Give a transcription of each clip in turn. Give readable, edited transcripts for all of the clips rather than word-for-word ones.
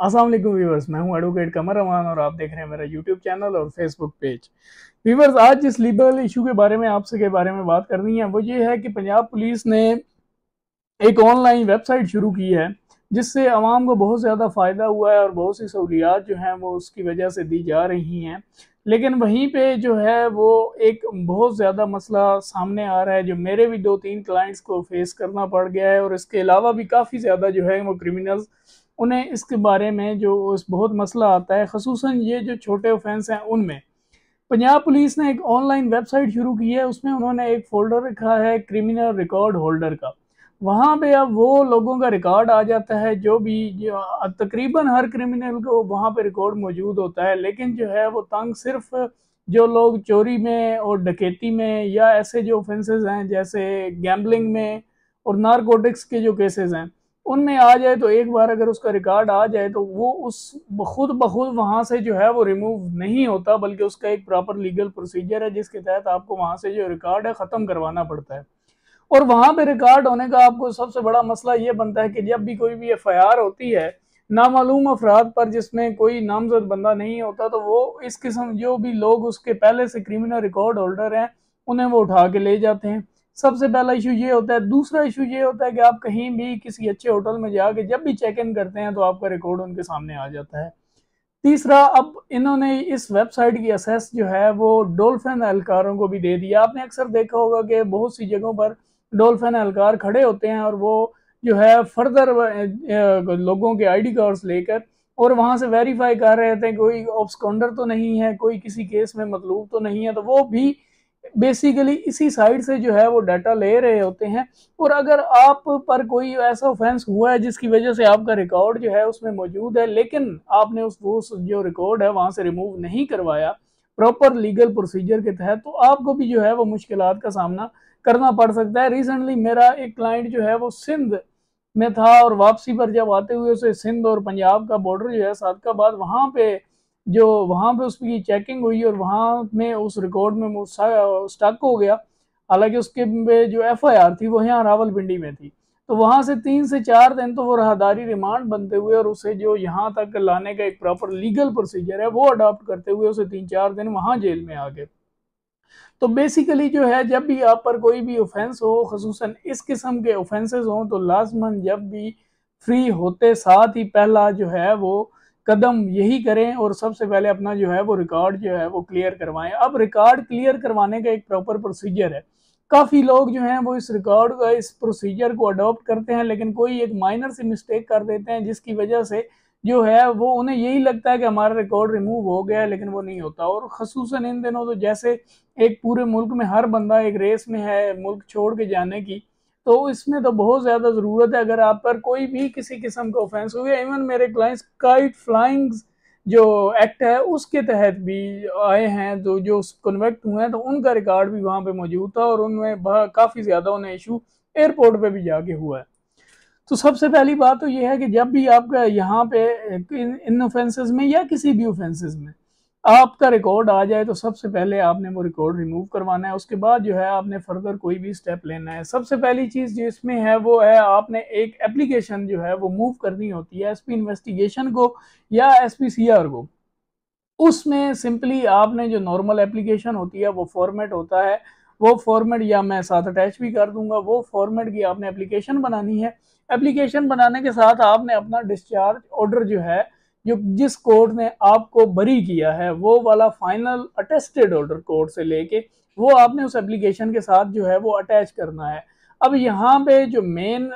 अस्सलाम वालेकुम व्यूवर्स, मैं हूं एडवोकेट कमर अमान और आप देख रहे हैं मेरा यूट्यूब चैनल और फेसबुक पेज। व्यूवर्स, आज जिस लीगल इशू के बारे में आपसे के बारे में बात करनी है वो ये है कि पंजाब पुलिस ने एक ऑनलाइन वेबसाइट शुरू की है जिससे आवाम को बहुत ज़्यादा फ़ायदा हुआ है और बहुत सी सहूलियात जो हैं वो उसकी वजह से दी जा रही हैं। लेकिन वहीं पे जो है वो एक बहुत ज़्यादा मसला सामने आ रहा है जो मेरे भी 2-3 क्लाइंट्स को फेस करना पड़ गया है, और इसके अलावा भी काफ़ी ज़्यादा जो है वो क्रिमिनल्स उन्हें इसके बारे में जो उस बहुत मसला आता है, ख़ुसूसन ये जो छोटे ऑफेंस हैं उनमें। पंजाब पुलिस ने एक ऑनलाइन वेबसाइट शुरू की है, उसमें उन्होंने एक फ़ोल्डर रखा है क्रिमिनल रिकॉर्ड होल्डर का। वहाँ पे अब वो लोगों का रिकॉर्ड आ जाता है जो भी जो तकरीबन हर क्रिमिनल को वहाँ पे रिकॉर्ड मौजूद होता है, लेकिन जो है वो तंग सिर्फ जो लोग चोरी में और डकैती में या ऐसे जो ऑफेंसेस हैं जैसे गैम्बलिंग में और नारकोटिक्स के जो केसेस हैं उनमें आ जाए, तो एक बार अगर उसका रिकॉर्ड आ जाए तो वो उस खुद ब खुद वहाँ से जो है वो रिमूव नहीं होता, बल्कि उसका एक प्रॉपर लीगल प्रोसीजर है जिसके तहत आपको वहाँ से जो रिकॉर्ड है ख़त्म करवाना पड़ता है। और वहाँ पे रिकॉर्ड होने का आपको सबसे बड़ा मसला ये बनता है कि जब भी कोई भी एफआईआर होती है नामालूम अफराद पर जिसमें कोई नामजद बंदा नहीं होता, तो वो इस किस्म जो भी लोग उसके पहले से क्रिमिनल रिकॉर्ड होल्डर हैं उन्हें वो उठा के ले जाते हैं। सबसे पहला इशू ये होता है। दूसरा इशू ये होता है कि आप कहीं भी किसी अच्छे होटल में जाके जब भी चेक इन करते हैं तो आपका रिकॉर्ड उनके सामने आ जाता है। तीसरा, अब इन्होंने इस वेबसाइट की एक्सेस जो है वो डॉल्फिन एहलकारों को भी दे दिया। आपने अक्सर देखा होगा कि बहुत सी जगहों पर डॉल्फिन एहलकार खड़े होते हैं और वो जो है फर्दर लोगों के आईडी कार्ड्स लेकर और वहां से वेरीफाई कर रहे थे कोई ऑब्सकॉन्डर तो नहीं है, कोई किसी केस में मतलूब तो नहीं है, तो वो भी बेसिकली इसी साइड से जो है वो डाटा ले रहे होते हैं। और अगर आप पर कोई ऐसा ऑफेंस हुआ है जिसकी वजह से आपका रिकॉर्ड जो है उसमें मौजूद है, लेकिन आपने उस जो रिकॉर्ड है वहां से रिमूव नहीं करवाया प्रॉपर लीगल प्रोसीजर के तहत, तो आपको भी जो है वो मुश्किलात का सामना करना पड़ सकता है। रिसेंटली मेरा एक क्लाइंट जो है वो सिंध में था और वापसी पर जब आते हुए उसे सिंध और पंजाब का बॉर्डर जो है सादकाबाद, वहाँ पे उसकी चेकिंग हुई और वहाँ में उस रिकॉर्ड में वो स्टक हो गया। हालांकि उसके जो एफआईआर थी वो यहाँ रावलपिंडी में थी, तो वहाँ से 3 से 4 दिन तो वो राहदारी रिमांड बनते हुए और उसे जो यहाँ तक लाने का एक प्रॉपर लीगल प्रोसीजर है वो अडॉप्ट करते हुए उसे 3-4 दिन वहाँ जेल में आ गए। तो बेसिकली जो है जब भी आप पर कोई भी ऑफेंस हो, खसूसन इस किस्म के ऑफेंसेस हों, तो लाजमन जब भी फ्री होते साथ ही पहला जो है वो कदम यही करें और सबसे पहले अपना जो है वो रिकॉर्ड जो है वो क्लियर करवाएं। अब रिकॉर्ड क्लियर करवाने का एक प्रॉपर प्रोसीजर है। काफ़ी लोग जो हैं वो इस रिकॉर्ड का इस प्रोसीजर को अडॉप्ट करते हैं, लेकिन कोई एक माइनर सी मिस्टेक कर देते हैं जिसकी वजह से जो है वो उन्हें यही लगता है कि हमारा रिकॉर्ड रिमूव हो गया है, लेकिन वो नहीं होता। और खसूसन इन दिनों तो जैसे एक पूरे मुल्क में हर बंदा एक रेस में है मुल्क छोड़ के जाने की, तो इसमें तो बहुत ज़्यादा ज़रूरत है अगर आप पर कोई भी किसी किस्म का ऑफेंस हो गया। इवन मेरे क्लाइंट्स काइट फ्लाइंग जो एक्ट है उसके तहत भी आए हैं, तो जो कन्वेक्ट हुए हैं तो उनका रिकॉर्ड भी वहाँ पे मौजूद था और उनमें काफ़ी ज़्यादा उन्हें इशू एयरपोर्ट पे भी जाके हुआ है। तो सबसे पहली बात तो ये है कि जब भी आपका यहाँ पे इन ऑफेंसेस में या किसी भी ऑफेंसेस में आपका रिकॉर्ड आ जाए तो सबसे पहले आपने वो रिकॉर्ड रिमूव करवाना है। उसके बाद जो है आपने फर्दर कोई भी स्टेप लेना है। सबसे पहली चीज़ जो इसमें है वो है आपने एक एप्लीकेशन जो है वो मूव करनी होती है एसपी इन्वेस्टिगेशन को या एसपीसीआर को। उसमें सिंपली आपने जो नॉर्मल एप्लीकेशन होती है वो फॉर्मेट होता है, वो फॉर्मेट या मैं साथ अटैच भी कर दूंगा, वो फॉर्मेट की आपने एप्लीकेशन बनानी है। एप्लीकेशन बनाने के साथ आपने अपना डिस्चार्ज ऑर्डर जो है जो जिस कोर्ट ने आपको बरी किया है वो वाला फाइनल अटेस्टेड ऑर्डर कोर्ट से लेके वो आपने उस एप्लीकेशन के साथ जो है वो अटैच करना है। अब यहाँ पे जो मेन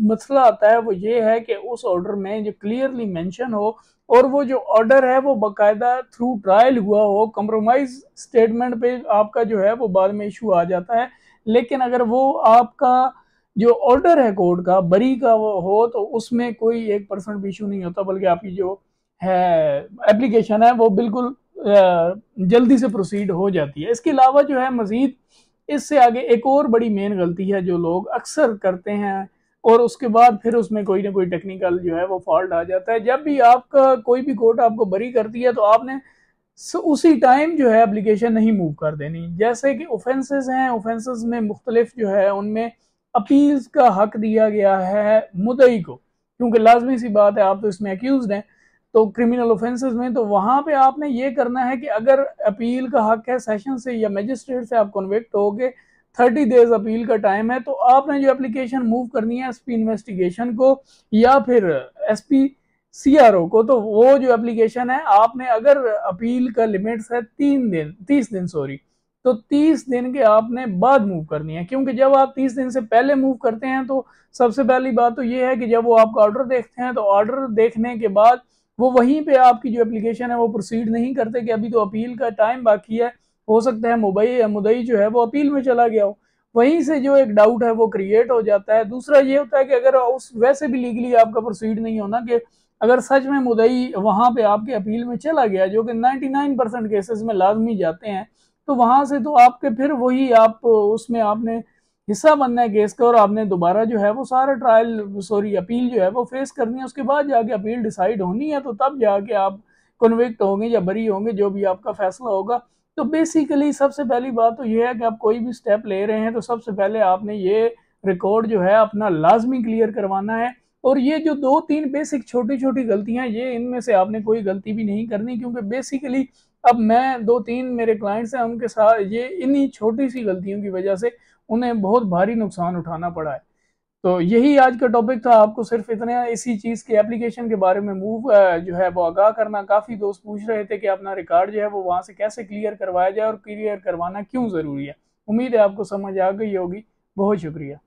मसला आता है वो ये है कि उस ऑर्डर में जो क्लियरली मेंशन हो और वो जो ऑर्डर है वो बाकायदा थ्रू ट्रायल हुआ हो। कंप्रोमाइज स्टेटमेंट पे आपका जो है वो बाद में इशू आ जाता है, लेकिन अगर वो आपका जो ऑर्डर है कोर्ट का बरी का वो हो तो उसमें कोई 1% भी इशू नहीं होता, बल्कि आपकी जो है एप्लीकेशन है वो बिल्कुल जल्दी से प्रोसीड हो जाती है। इसके अलावा जो है मजीद इससे आगे एक और बड़ी मेन गलती है जो लोग अक्सर करते हैं और उसके बाद फिर उसमें कोई ना कोई टेक्निकल जो है वो फॉल्ट आ जाता है। जब भी आपका कोई भी कोर्ट आपको बरी करती है तो आपने उसी टाइम जो है एप्लीकेशन नहीं मूव कर देनी। जैसे कि ऑफेंसेस हैं, ऑफेंसेस में मुख्तलिफ जो है उनमें अपील्स का हक दिया गया है मुद्दई को, क्योंकि लाजमी सी बात है आप तो इसमें अक्यूज हैं, तो क्रिमिनल ऑफेंसेस में, तो वहां पे आपने ये करना है कि अगर अपील का हक है सेशन से या मजिस्ट्रेट से आप कन्विक्ट हो गए, 30 डेज अपील का टाइम है, तो आपने जो एप्लीकेशन मूव करनी है एसपी इन्वेस्टिगेशन को या फिर एसपी सीआरओ को, तो वो जो एप्लीकेशन है आपने, अगर अपील का लिमिट्स है 30 दिन सॉरी, तो 30 दिन के आपने बाद मूव करनी है। क्योंकि जब आप 30 दिन से पहले मूव करते हैं तो सबसे पहली बात तो ये है कि जब वो आपका ऑर्डर देखते हैं तो ऑर्डर देखने के बाद वो वहीं पे आपकी जो एप्लीकेशन है वो प्रोसीड नहीं करते कि अभी तो अपील का टाइम बाकी है, हो सकता है मुदई जो है वो अपील में चला गया हो। वहीं से जो एक डाउट है वो क्रिएट हो जाता है। दूसरा ये होता है कि अगर उस वैसे भी लीगली आपका प्रोसीड नहीं होना, कि अगर सच में मुदई वहां पे आपके अपील में चला गया, जो कि 99% केसेस में लाजमी जाते हैं, तो वहां से तो आपके फिर वही आप उसमें आपने हिस्सा बनना है केस का, और आपने दोबारा जो है वो सारा अपील जो है वो फेस करनी है। उसके बाद जाके अपील डिसाइड होनी है, तो तब जाके आप कन्विक्ट होंगे या बरी होंगे, जो भी आपका फैसला होगा। तो बेसिकली सबसे पहली बात तो ये है कि आप कोई भी स्टेप ले रहे हैं तो सबसे पहले आपने ये रिकॉर्ड जो है अपना लाजमी क्लियर करवाना है। और ये जो 2-3 बेसिक छोटी छोटी गलतियां, ये इनमें से आपने कोई गलती भी नहीं करनी, क्योंकि बेसिकली अब मैं 2-3 मेरे क्लाइंट्स हैं, उनके साथ ये इन्हीं छोटी सी गलतियों की वजह से उन्हें बहुत भारी नुकसान उठाना पड़ा है। तो यही आज का टॉपिक था, आपको सिर्फ इतने इसी चीज़ के एप्लीकेशन के बारे में जो है वो आगाह करना। काफ़ी दोस्त पूछ रहे थे कि अपना रिकॉर्ड जो है वो वहाँ से कैसे क्लियर करवाया जाए और क्लियर करवाना क्यों ज़रूरी है। उम्मीद है आपको समझ आ गई होगी। बहुत शुक्रिया।